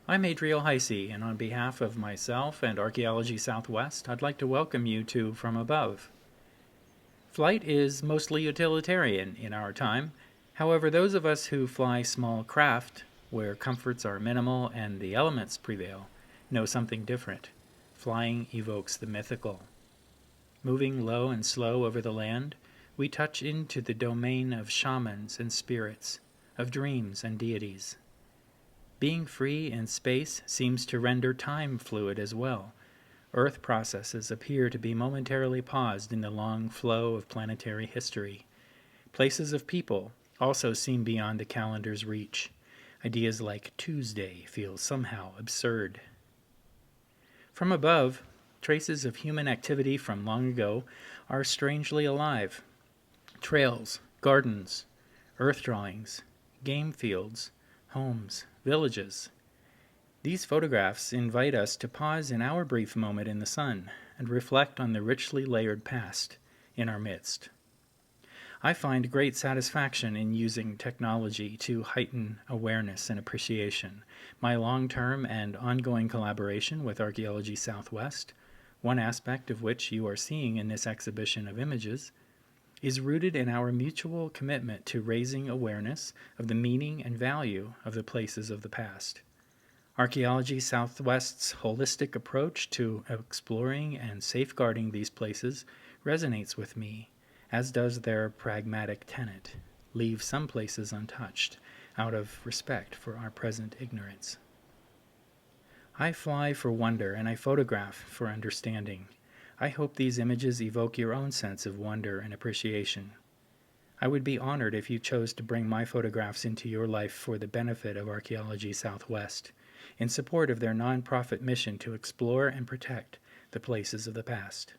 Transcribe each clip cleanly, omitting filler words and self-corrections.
I'm Adriel Heisey, and on behalf of myself and Archaeology Southwest, I'd like to welcome you to From Above. Flight is mostly utilitarian in our time. However, those of us who fly small craft, where comforts are minimal and the elements prevail, know something different. Flying evokes the mythical. Moving low and slow over the land, we touch into the domain of shamans and spirits, of dreams and deities. Being free in space seems to render time fluid as well. Earth processes appear to be momentarily paused in the long flow of planetary history. Places of people also seem beyond the calendar's reach. Ideas like Tuesday feel somehow absurd. From above, traces of human activity from long ago are strangely alive. Trails, gardens, earth drawings, game fields, homes, villages. These photographs invite us to pause in our brief moment in the sun and reflect on the richly layered past in our midst. I find great satisfaction in using technology to heighten awareness and appreciation. My long-term and ongoing collaboration with Archaeology Southwest, one aspect of which you are seeing in this exhibition of images, is rooted in our mutual commitment to raising awareness of the meaning and value of the places of the past. Archaeology Southwest's holistic approach to exploring and safeguarding these places resonates with me, as does their pragmatic tenet: leave some places untouched, out of respect for our present ignorance. I fly for wonder and I photograph for understanding. I hope these images evoke your own sense of wonder and appreciation. I would be honored if you chose to bring my photographs into your life for the benefit of Archaeology Southwest, in support of their nonprofit mission to explore and protect the places of the past.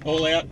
All out.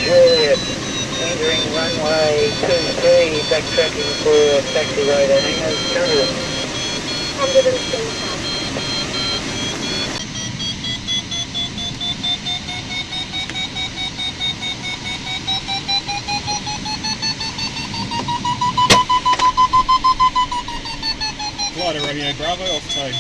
Juliet, entering runway 23, backtracking for taxiway to hangars, Canada. 125. Glider Romeo Bravo off tone.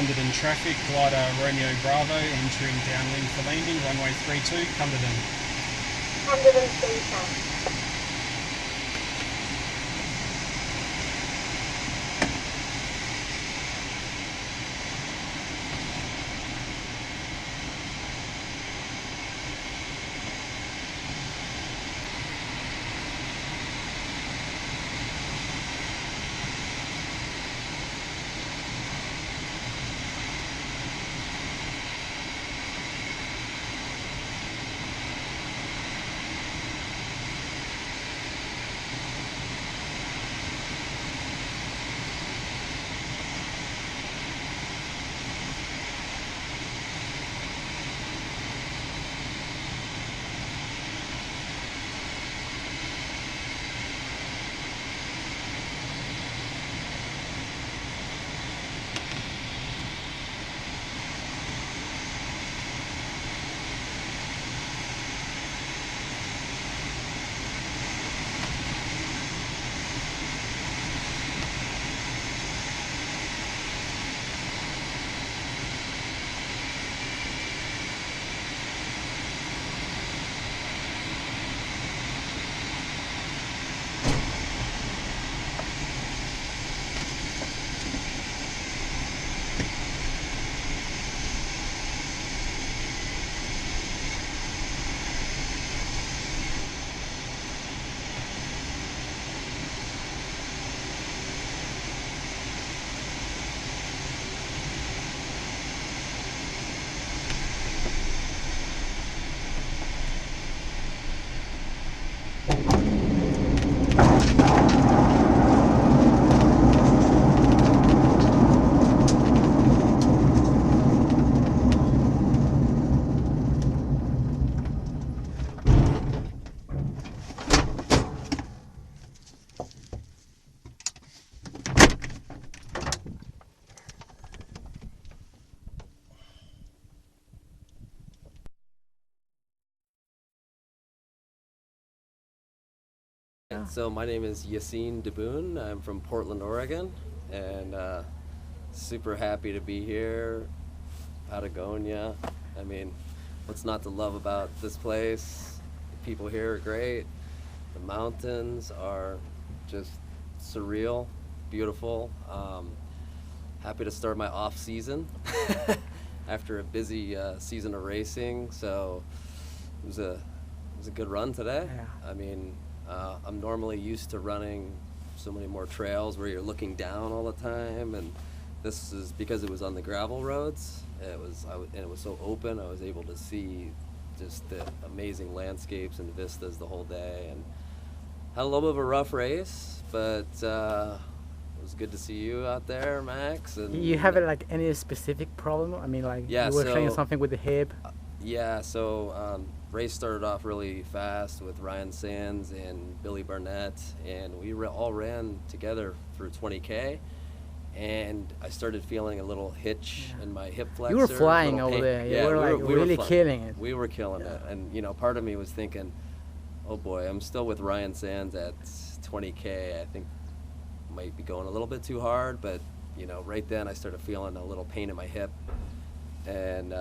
Cunderden traffic, glider Romeo Bravo entering downwind for landing, runway 32, Cunderden. Cunderden 310. So my name is Yassine Daboon. I'm from Portland, Oregon, and super happy to be here. Patagonia. I mean, what's not to love about this place? The people here are great. The mountains are just surreal, beautiful. Happy to start my off season after a busy season of racing. So it was a good run today. Yeah. I mean, I'm normally used to running so many more trails where you're looking down all the time, and this is because it was on the gravel roads. It was so open. I was able to see just the amazing landscapes and vistas the whole day, and had a little bit of a rough race, but it was good to see you out there, Max. And You have like any specific problem? I mean, like Yeah, you were so- saying something with the hip. Yeah, so race started off really fast with Ryan Sands and Billy Barnett, and we all ran together through 20K, and I started feeling a little hitch in my hip flexor. You were flying little over pain. there. You Yeah, were like we really flying. killing it. We were killing it, and you know, part of me was thinking, oh boy, I'm still with Ryan Sands at 20K. I think might be going a little bit too hard, but you know, right then I started feeling a little pain in my hip, and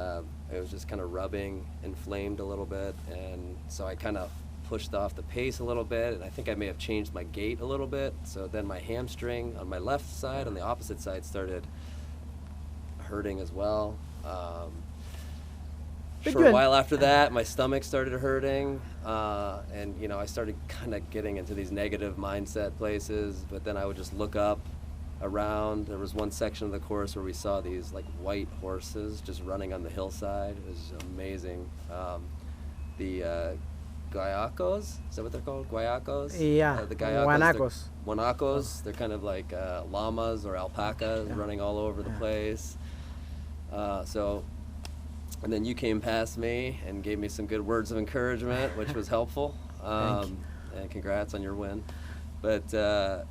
it was just kind of rubbing, inflamed a little bit, and so I kind of pushed off the pace a little bit, and I think I may have changed my gait a little bit. So then my hamstring on my left side, on the opposite side, started hurting as well. But For a you- while after that, my stomach started hurting, and you know, I started kind of getting into these negative mindset places. But then I would just look up around. There was one section of the course where we saw these like white horses just running on the hillside. It was amazing. The guayacos, is that what they're called? Guayacos? Yeah, The guayacos. guanacos. Guanacos. They're kind of like llamas or alpacas running all over the place. And then you came past me and gave me some good words of encouragement, which was helpful. Thank you. And congrats on your win. But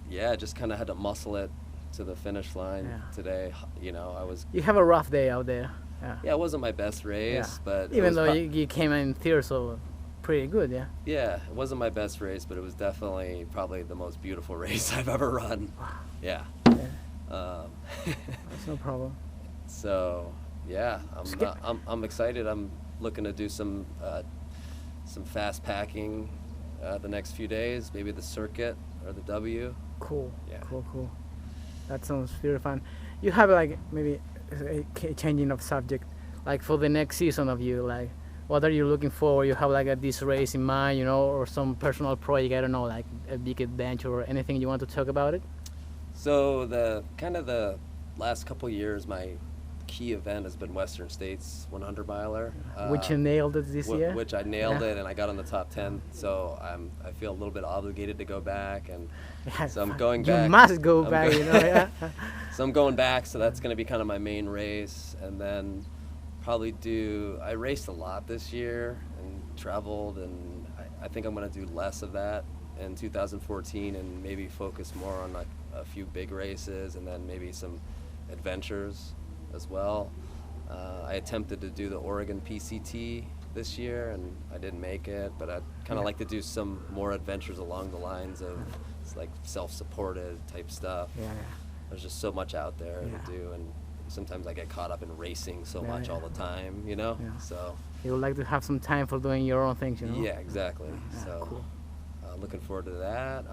yeah, just kind of had to muscle it to the finish line today. You know, I was. You have a rough day out there. Yeah, it wasn't my best race, Yeah. but it Even was though you came in third, so pretty good, yeah. yeah, it wasn't my best race, but it was definitely probably the most beautiful race I've ever run. Yeah. Yeah. That's no problem. So yeah, Skip. I'm excited. I'm looking to do some fast packing the next few days, maybe the circuit or the W. Cool. Yeah. Cool. That sounds very fun. You have like maybe changing of subject, like for the next season of you, like what are you looking for? You have like this race in mind, you know, or some personal project, I don't know, like a big adventure or anything you want to talk about it? So the last couple years, my key event has been Western States 100 miler, Which you nailed it this year? which I nailed Yeah. it, and I got on the top 10. So I feel a little bit obligated to go back, and Yeah, so I'm going you back. must go I'm back, go- you know. Yeah. So I'm going back. So that's going to be kind of my main race, and then probably I raced a lot this year and traveled, and I think I'm going to do less of that in 2014 and maybe focus more on like a few big races and then maybe some adventures as well. I attempted to do the Oregon PCT this year and I didn't make it, but I'd kind of like to do some more adventures along the lines of like self-supported type stuff. Yeah. There's just so much out there Yeah. to do, and sometimes I get caught up in racing so Yeah, much yeah. all the time, you know? Yeah. So, You would like to have some time for doing your own things, you know? yeah, exactly. Yeah, So, cool. looking forward to that.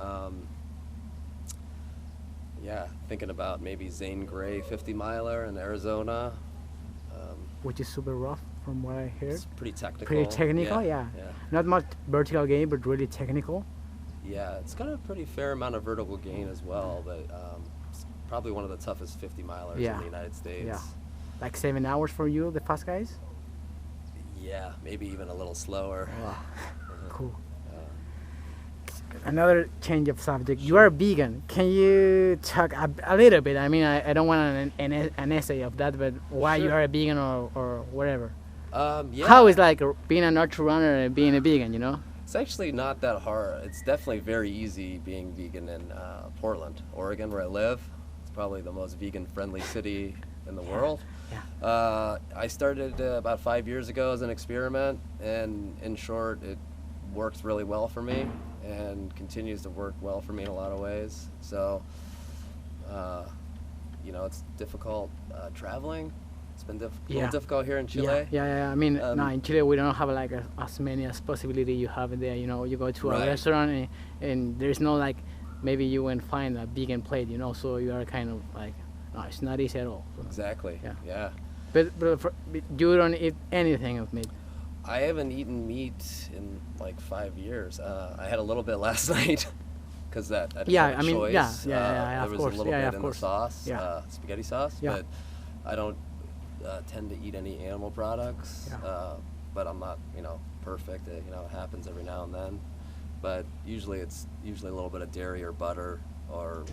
Yeah, thinking about maybe Zane Gray 50 miler in Arizona. Which is super rough from what I heard. It's pretty technical. Pretty technical, yeah. Not much vertical gain, but really technical. Yeah, it's got a pretty fair amount of vertical gain as well, but it's probably one of the toughest 50 milers Yeah. in the United States. Yeah. Like 7 hours for you, the fast guys? Yeah, maybe even a little slower. Wow. Cool. Uh, Another change of subject. You are vegan. Can you talk a little bit? I mean, I don't want an essay of that, but why you Sure. are a vegan or whatever. yeah. How is like being an ultra runner and being a vegan, you know? It's actually not that hard. It's definitely very easy being vegan in Portland, Oregon, where I live. It's probably the most vegan-friendly city in the world. Yeah. I started about 5 years ago as an experiment, and in short, it works really well for me and continues to work well for me in a lot of ways. So, it's difficult traveling. It's been a Yeah. little difficult here in Chile. Yeah. I mean, no, Um, in Chile we don't have like as many as possibility you have in there. You know, you go to a Right. restaurant and there's no like maybe you won't find a vegan plate. You know, so you are kind of like, no, it's not easy at all. Exactly. Yeah. Yeah. But you don't eat anything of meat. I haven't eaten meat in like 5 years. I had a little bit last night because I didn't Yeah, have a I mean, choice. yeah, of there was course. a little Yeah, bit of in course. the sauce, Yeah. spaghetti sauce, Yeah. but I don't tend to eat any animal products. Yeah. But I'm not, perfect. It happens every now and then. But usually it's a little bit of dairy or butter or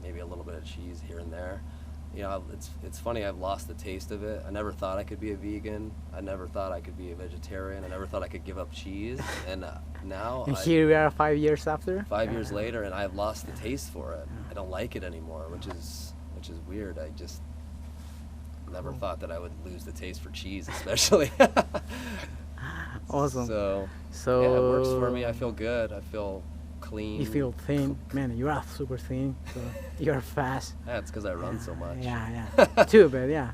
maybe a little bit of cheese here and there. It's funny, I've lost the taste of it. I never thought I could be a vegan. I never thought I could be a vegetarian. I never thought I could give up cheese. And now, And here we are 5 years after. 5 years later, and I've lost the taste for it. I don't like it anymore, which is weird. I just never thought that I would lose the taste for cheese, especially. Awesome. So So yeah, it works for me. I feel good. I feel clean. You feel thin, man. You are super thin. So you're fast. Yeah, it's because I run so much. Yeah. Too, but yeah.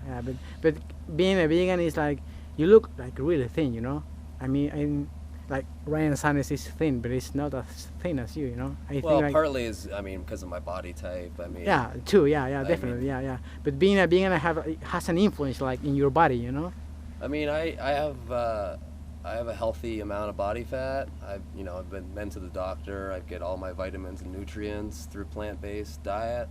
But being a vegan is like you look like really thin, you know. I mean, like Ryan Sanders is thin, but it's not as thin as you, you know. I Well, think like, partly is because of my body type. yeah, too. Yeah, I definitely. mean- Yeah. But being a vegan has an influence like in your body, you know. I mean, I have a healthy amount of body fat. I've been to the doctor. I get all my vitamins and nutrients through plant-based diet.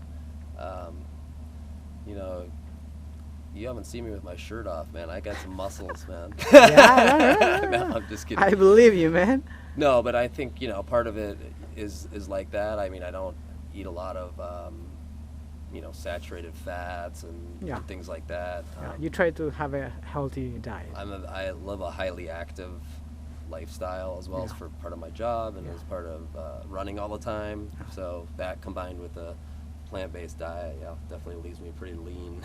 You haven't seen me with my shirt off, man. I got some muscles, man. Yeah. No, I'm just kidding. I believe you, man. No, but I think part of it is like that. I mean, I don't eat a lot of saturated fats and Yeah. things like that. Yeah, you try to have a healthy diet. I live a highly active lifestyle as well as Yeah. for part of my job and Yeah. as part of running all the time. So that combined with a plant-based diet, definitely leaves me pretty lean.